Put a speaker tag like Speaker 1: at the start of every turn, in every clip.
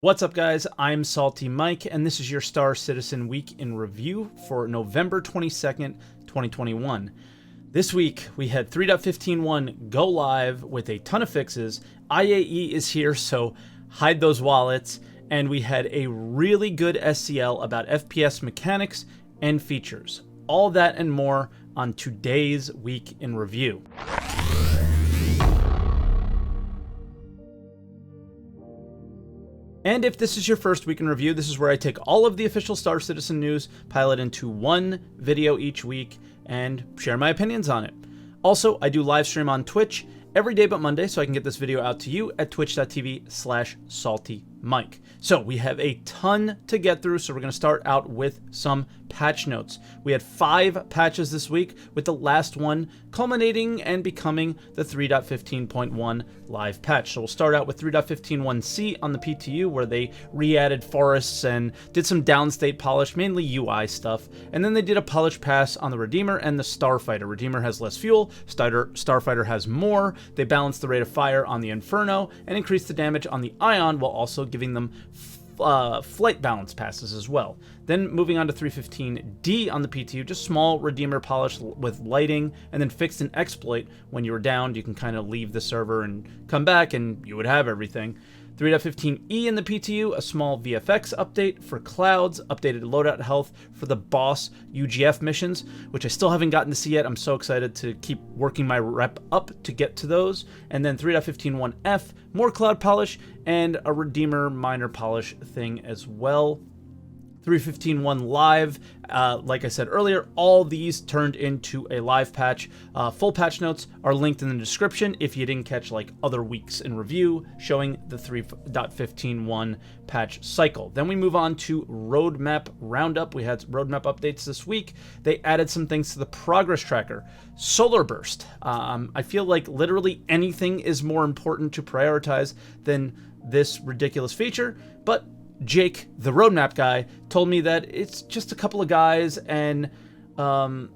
Speaker 1: What's up, guys? I'm SaltEMike, and this is your Star Citizen Week in Review for November 22nd, 2021. This week, we had 3.15.1 go live with a ton of fixes. IAE is here, so hide those wallets. And we had a really good SCL about FPS mechanics and features. All that and more on today's Week in Review. And if this is your first week in review, this is where I take all of the official Star Citizen news, pile it into one video each week, and share my opinions on it. Also, I do live stream on Twitch every day but Monday, so I can get this video out to you at twitch.tv/SaltEMike. So we have a ton to get through, so we're going to start out with some patch notes. We had 5 patches this week, with the last one culminating and becoming the 3.15.1 live patch. So we'll start out with 3.15.1c on the PTU, where they re-added forests and did some downstate polish, mainly UI stuff. And then they did a polish pass on the Redeemer and the Starfighter. Redeemer has less fuel, Starfighter has more. They balanced the rate of fire on the Inferno and increased the damage on the Ion, while also giving them flight balance passes as well. Then moving on to 315D on the PTU, just small Redeemer polish with lighting, and then fixed an exploit. When you were downed, you can kind of leave the server and come back and you would have everything. 3.15E in the PTU, a small VFX update for clouds, updated loadout health for the boss UGF missions, which I still haven't gotten to see yet. I'm so excited to keep working my rep up to get to those. And then 3.15.1F, more cloud polish, and a Redeemer minor polish thing as well. 3.15.1 live, like I said earlier, all these turned into a live patch. Full patch notes are linked in the description if you didn't catch like other weeks in review showing the 3.15.1 patch cycle. Then we move on to Roadmap Roundup. We had roadmap updates this week. They added some things to the progress tracker. Solar Burst. I feel like literally anything is more important to prioritize than this ridiculous feature, but Jake, the roadmap guy, told me that it's just a couple of guys, and no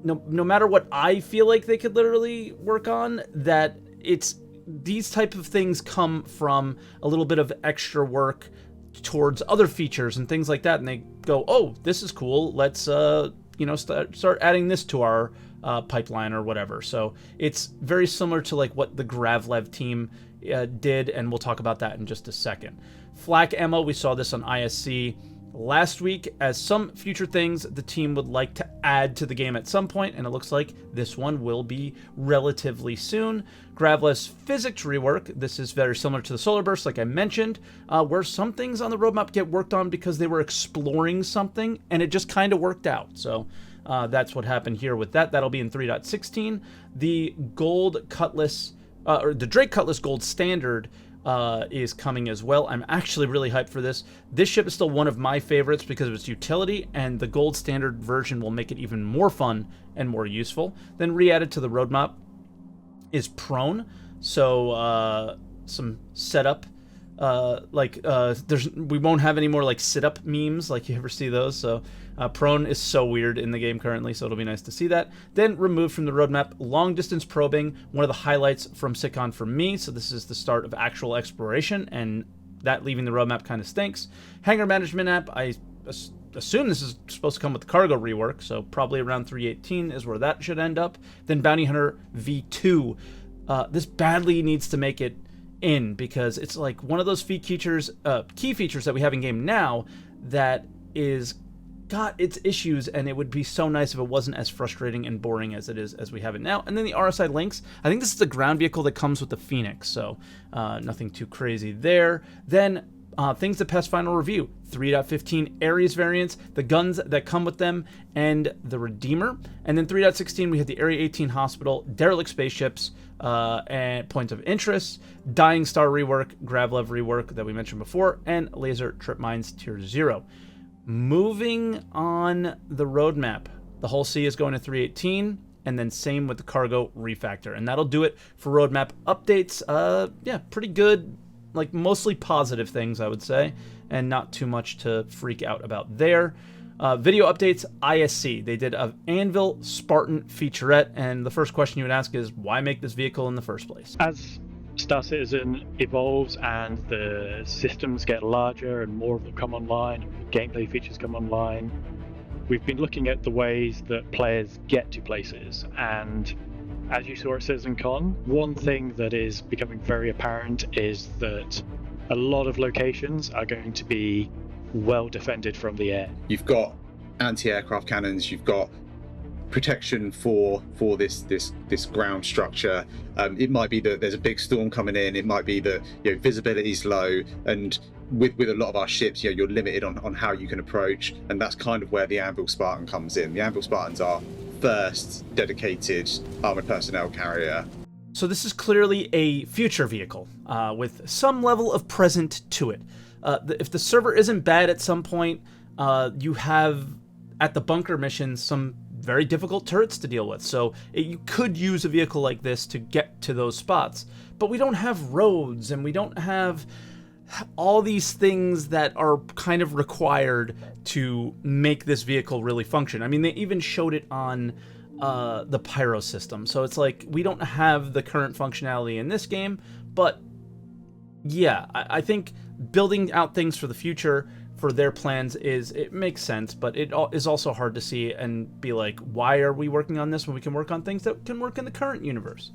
Speaker 1: matter what I feel like they could literally work on, that it's these type of things come from a little bit of extra work towards other features and things like that, and they go, oh, this is cool, let's start adding this to our pipeline or whatever. So it's very similar to like what the Graveless team did, and we'll talk about that in just a second. Flak Ammo, we saw this on ISC last week as some future things the team would like to add to the game at some point, and it looks like this one will be relatively soon. Graveless physics rework. This is very similar to the Solar Burst, like I mentioned, where some things on the roadmap get worked on because they were exploring something, and it just kind of worked out. So that's what happened here with that. That'll be in 3.16. The Gold Cutlass, or the Drake Cutlass Gold Standard, is coming as well. I'm actually really hyped for this. This ship is still one of my favorites because of its utility, and the gold standard version will make it even more fun and more useful. Then re-added to the roadmap is Prone. So some setup, we won't have any more like sit-up memes like you ever see those. So Prone is so weird in the game currently, so it'll be nice to see that. Then removed from the roadmap, long distance probing, one of the highlights from SitCon for me. So this is the start of actual exploration, and that leaving the roadmap kind of stinks. Hangar management app, I assume this is supposed to come with the cargo rework, so probably around 3.18 is where that should end up. Then Bounty Hunter V2. This badly needs to make it in, because it's like one of those key features that we have in game now that is got its issues, and it would be so nice if it wasn't as frustrating and boring as it is as we have it now. And then the Rsi Lynx, I think this is the ground vehicle that comes with the Phoenix, so nothing too crazy there. Then things that pass final review: 3.15 Ares variants, the guns that come with them, and the Redeemer. And then 3.16 we had the Area 18 Hospital, derelict spaceships, and points of interest, Dying Star rework, Graveless rework that we mentioned before, and laser trip mines tier 0. Moving on the roadmap, the whole C is going to 3.18, and then same with the cargo refactor, and that'll do it for roadmap updates. Yeah, pretty good, like mostly positive things, I would say, and not too much to freak out about there. Video updates, ISC. They did an Anvil Spartan featurette, and the first question you would ask is, why make this vehicle in the first place?
Speaker 2: As Star Citizen evolves and the systems get larger and more of them come online, gameplay features come online, we've been looking at the ways that players get to places, and as you saw at CitizenCon, one thing that is becoming very apparent is that a lot of locations are going to be well defended from the air.
Speaker 3: You've got anti-aircraft cannons, you've got protection for this ground structure. It might be that there's a big storm coming in, it might be that visibility is low, and with a lot of our ships, you're limited on how you can approach, and that's kind of where the Anvil Spartan comes in. The Anvil Spartans are first dedicated armored personnel carrier.
Speaker 1: So this is clearly a future vehicle with some level of present to it. If the server isn't bad at some point, you have at the bunker mission some very difficult turrets to deal with. So you could use a vehicle like this to get to those spots. But we don't have roads, and we don't have all these things that are kind of required to make this vehicle really function. I mean, they even showed it on the pyro system. So it's like we don't have the current functionality in this game. But yeah, I think building out things for the future for their plans it makes sense, but it is also hard to see and be like, why are we working on this when we can work on things that can work in the current universe?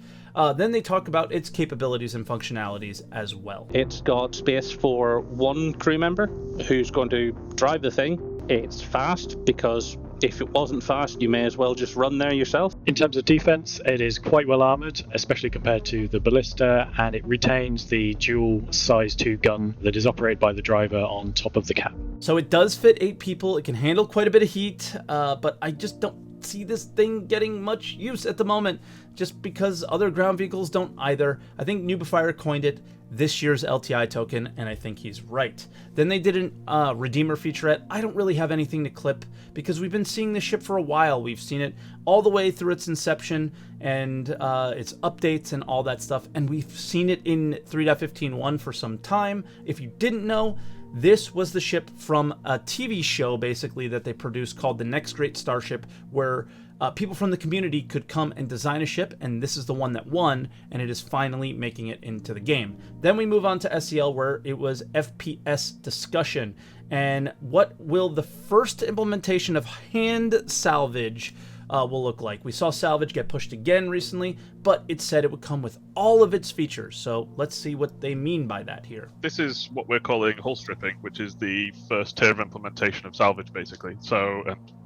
Speaker 1: Then they talk about its capabilities and functionalities as well.
Speaker 4: It's got space for one crew member who's going to drive the thing. It's fast, because if it wasn't fast, you may as well just run there yourself.
Speaker 2: In terms of defense, it is quite well armored, especially compared to the ballista, and it retains the dual size 2 gun that is operated by the driver on top of the cap.
Speaker 1: So it does fit 8 people. It can handle quite a bit of heat, but I just don't see this thing getting much use at the moment, just because other ground vehicles don't either. I think Nubifier coined it this year's LTI token, and I think he's right. Then they did an Redeemer featurette. I don't really have anything to clip, because we've been seeing this ship for a while. We've seen it all the way through its inception and its updates and all that stuff, and we've seen it in 3.15.1 for some time. If you didn't know, this was the ship from a TV show, basically, that they produced called The Next Great Starship, where people from the community could come and design a ship, and this is the one that won, and it is finally making it into the game. Then we move on to SEL, where it was FPS discussion, and what will the first implementation of hand salvage will look like. We saw salvage get pushed again recently, but it said it would come with all of its features. So let's see what they mean by that here.
Speaker 5: This is what we're calling hull stripping, which is the first tier of implementation of salvage, basically. So,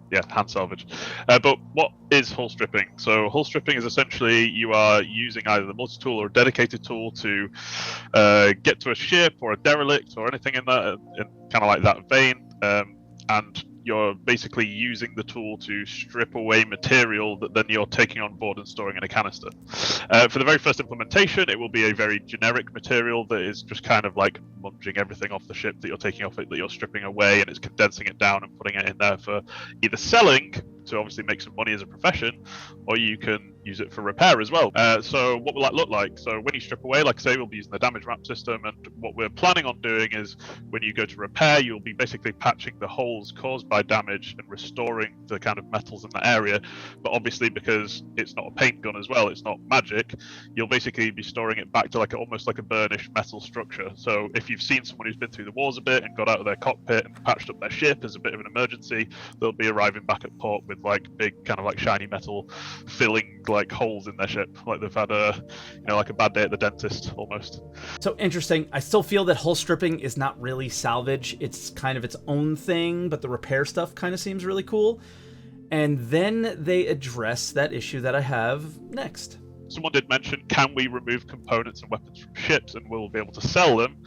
Speaker 5: yeah, hand salvage. But what is hull stripping? So hull stripping is essentially you are using either the multi-tool or a dedicated tool to get to a ship or a derelict or anything in that, in kind of like that vein, and you're basically using the tool to strip away material that then you're taking on board and storing in a canister. For the very first implementation, it will be a very generic material that is just kind of like munging everything off the ship that you're taking off it, that you're stripping away, and it's condensing it down and putting it in there for either selling to obviously make some money as a profession, or you can use it for repair as well. So what will that look like? So when you strip away, like I say, we'll be using the damage map system, and what we're planning on doing is when you go to repair, you'll be basically patching the holes caused by damage and restoring the kind of metals in that area. But obviously, because it's not a paint gun as well, it's not magic, you'll basically be storing it back to like almost like a burnished metal structure. So if you've seen someone who's been through the wars a bit and got out of their cockpit and patched up their ship as a bit of an emergency, they'll be arriving back at port with like big kind of like shiny metal filling like holes in their ship, like they've had a like a bad day at the dentist almost.
Speaker 1: So interesting. I still feel that hull stripping is not really salvage. It's kind of its own thing, but the repair stuff kind of seems really cool. And then they address that issue that I have next.
Speaker 5: Someone did mention, can we remove components and weapons from ships and we'll be able to sell them?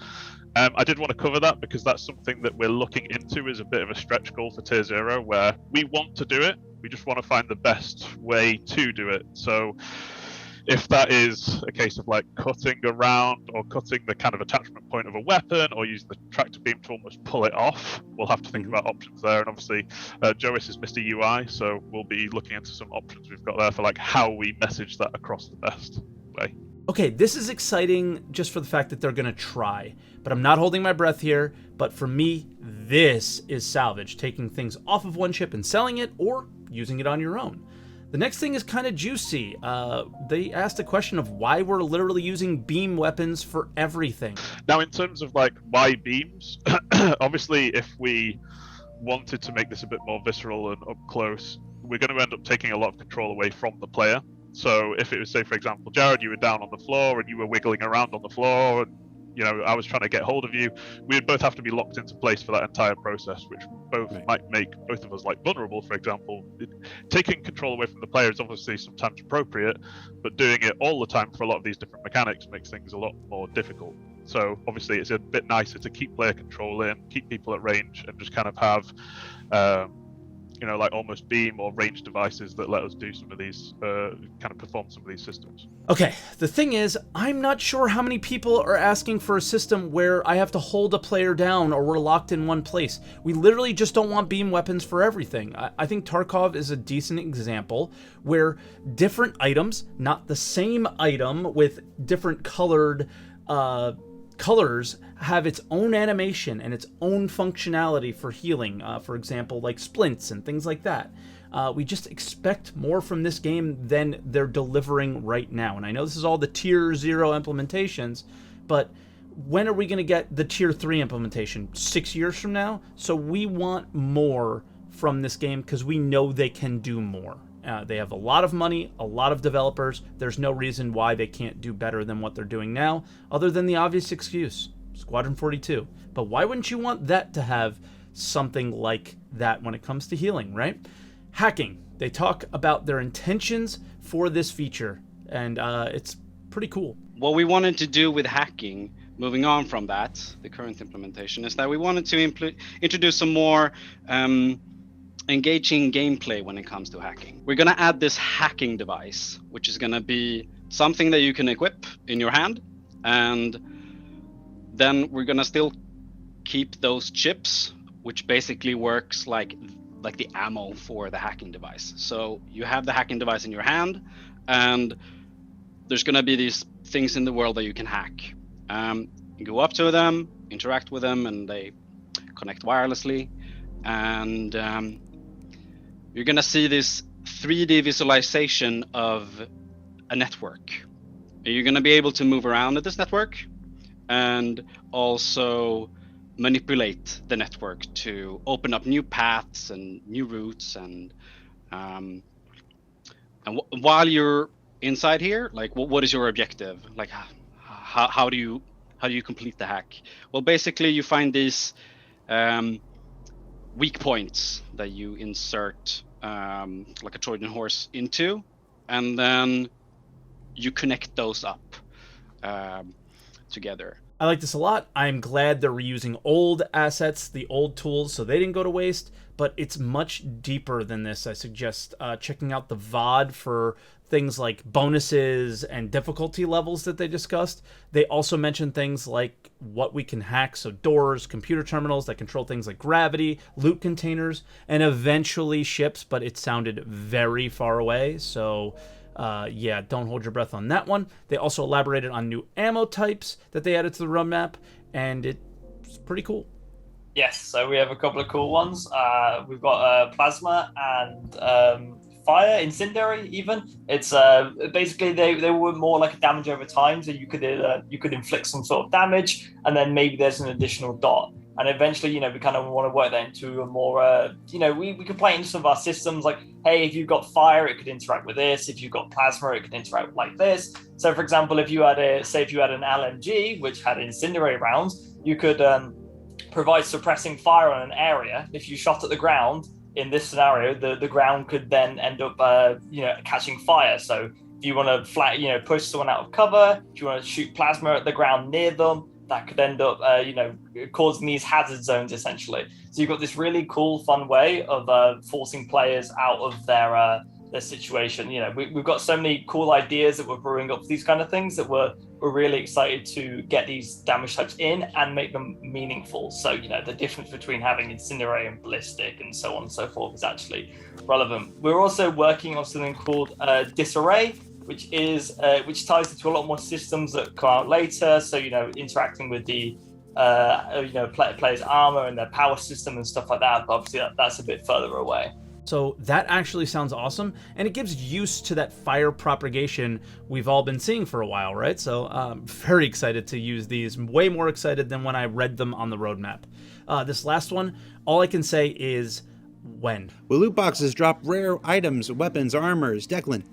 Speaker 5: I did want to cover that because that's something that we're looking into as a bit of a stretch goal for Tier 0, where we want to do it, we just want to find the best way to do it. So if that is a case of like cutting around or cutting the kind of attachment point of a weapon or using the tractor beam to almost pull it off, we'll have to think about options there. And obviously Jois is Mr. UI, so we'll be looking into some options we've got there for like how we message that across the best way.
Speaker 1: Okay, this is exciting just for the fact that they're going to try, but I'm not holding my breath here. But for me, this is salvage, taking things off of one ship and selling it or using it on your own. The next thing is kind of juicy. They asked a question of why we're literally using beam weapons for everything.
Speaker 5: Now, in terms of like why beams, obviously, if we wanted to make this a bit more visceral and up close, we're going to end up taking a lot of control away from the player. So if it was, say, for example, Jared, you were down on the floor and you were wiggling around on the floor, and I was trying to get hold of you, we would both have to be locked into place for that entire process, which both might make both of us like vulnerable. For example, taking control away from the player is obviously sometimes appropriate, but doing it all the time for a lot of these different mechanics makes things a lot more difficult. So obviously it's a bit nicer to keep player control in, keep people at range, and just kind of have like almost beam or range devices that let us do some of these, kind of perform some of these systems.
Speaker 1: Okay, the thing is, I'm not sure how many people are asking for a system where I have to hold a player down or we're locked in one place. We literally just don't want beam weapons for everything. I think Tarkov is a decent example where different items, not the same item with different colored colors, have its own animation and its own functionality for healing, for example, like splints and things like that. We just expect more from this game than they're delivering right now. And I know this is all the Tier 0 implementations, but when are we going to get the Tier 3 implementation? 6 years from now? So we want more from this game because we know they can do more. They have a lot of money, a lot of developers. There's no reason why they can't do better than what they're doing now, other than the obvious excuse, Squadron 42. But why wouldn't you want that to have something like that when it comes to healing, right? Hacking. They talk about their intentions for this feature, and it's pretty cool.
Speaker 6: What we wanted to do with hacking, moving on from that, the current implementation, is that we wanted to introduce some more engaging gameplay when it comes to hacking. We're going to add this hacking device, which is going to be something that you can equip in your hand, and then we're going to still keep those chips, which basically works like the ammo for the hacking device. So you have the hacking device in your hand, and there's going to be these things in the world that you can hack. You go up to them, interact with them, and they connect wirelessly, and you're going to see this 3D visualization of a network. You're going to be able to move around at this network and also manipulate the network to open up new paths and new routes. And while you're inside here, like, what is your objective? Like, how do you complete the hack? Well, basically, you find these weak points that you insert like a Trojan horse into, and then you connect those up together.
Speaker 1: I like this a lot. I'm glad they're reusing old assets, the old tools, so they didn't go to waste, but it's much deeper than this. I suggest checking out the VOD for things like bonuses and difficulty levels that they discussed. They also mentioned things like what we can hack, so doors, computer terminals that control things like gravity, loot containers, and eventually ships, but it sounded very far away, so yeah, don't hold your breath on that one. They also elaborated on new ammo types that they added to the roadmap, and it's pretty cool.
Speaker 7: Yes, so we have a couple of cool ones. We've got plasma and fire, incendiary even. It's basically they were more like a damage over time, so you could inflict some sort of damage, and then maybe there's an additional dot. And eventually, we kind of want to work that into a more, we could play into some of our systems, like, hey, if you've got fire, it could interact with this. If you've got plasma, it could interact like this. So, for example, if you had an LMG, which had incendiary rounds, you could provide suppressing fire on an area. If you shot at the ground, in this scenario, the ground could then end up, catching fire. So if you want to push someone out of cover, if you want to shoot plasma at the ground near them, that could end up, causing these hazard zones, essentially. So you've got this really cool, fun way of forcing players out of their situation. We've got so many cool ideas that we're brewing up for these kind of things that we're really excited to get these damage types in and make them meaningful. So, the difference between having incendiary and ballistic and so on and so forth is actually relevant. We're also working on something called disarray, which ties into a lot more systems that come out later. So, interacting with the player's armor and their power system and stuff like that. But obviously, that's a bit further away.
Speaker 1: So that actually sounds awesome, and it gives use to that fire propagation we've all been seeing for a while, right? So I'm very excited to use these, way more excited than when I read them on the roadmap. This last one, all I can say is when.
Speaker 8: Will loot boxes drop rare items, weapons, armors? Declan?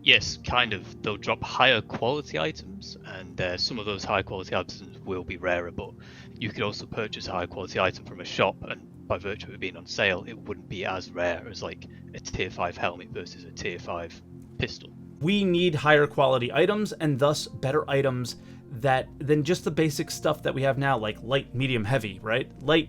Speaker 9: Yes, kind of. They'll drop higher quality items, and some of those high quality items will be rarer, but you could also purchase a high quality item from a shop, and by virtue of it being on sale, it wouldn't be as rare as like a tier 5 helmet versus a tier 5 pistol.
Speaker 1: We need higher quality items, and thus better items than just the basic stuff that we have now, like light, medium, heavy, right? Light,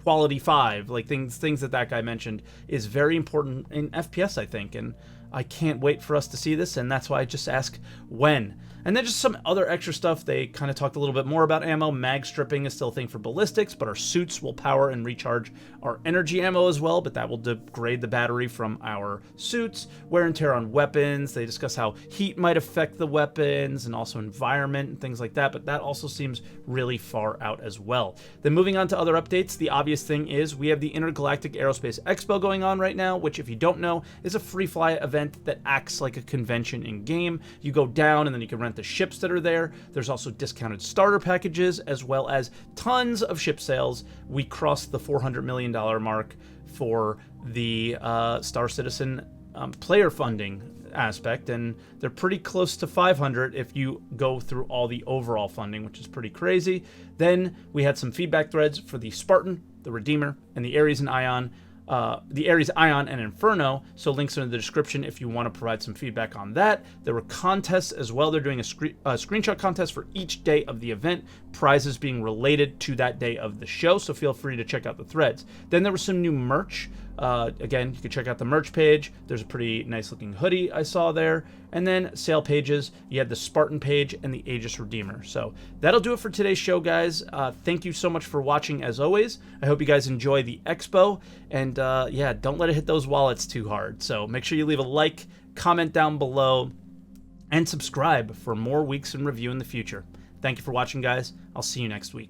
Speaker 1: quality 5, like things that guy mentioned, is very important in FPS, I think, and I can't wait for us to see this, and that's why I just ask when. And then just some other extra stuff. They kind of talked a little bit more about ammo. Mag stripping is still a thing for ballistics, but our suits will power and recharge our energy ammo as well, but that will degrade the battery from our suits. Wear and tear on weapons. They discuss how heat might affect the weapons and also environment and things like that, but that also seems really far out as well. Then moving on to other updates, the obvious thing is we have the Intergalactic Aerospace Expo going on right now, which if you don't know is a free fly event that acts like a convention in game. You go down and then you can rent the ships that are there. There's also discounted starter packages as well as tons of ship sales. We crossed the $400 million mark for the Star Citizen player funding aspect, and they're pretty close to 500 if you go through all the overall funding, which is pretty crazy. Then we had some feedback threads for the Spartan, the Redeemer, and the Ares and Ion. The Ares Ion and Inferno, so links are in the description if you want to provide some feedback on that. There were contests as well. They're doing a screenshot contest for each day of the event, prizes being related to that day of the show, so feel free to check out the threads. Then there was some new merch. Again, you can check out the merch page. There's a pretty nice looking hoodie I saw there. And then sale pages, you had the Spartan page and the Aegis Redeemer. So that'll do it for today's show, guys. Thank you so much for watching as always. I hope you guys enjoy the Expo. And yeah, don't let it hit those wallets too hard. So make sure you leave a like, comment down below, and subscribe for more weeks in review in the future. Thank you for watching, guys. I'll see you next week.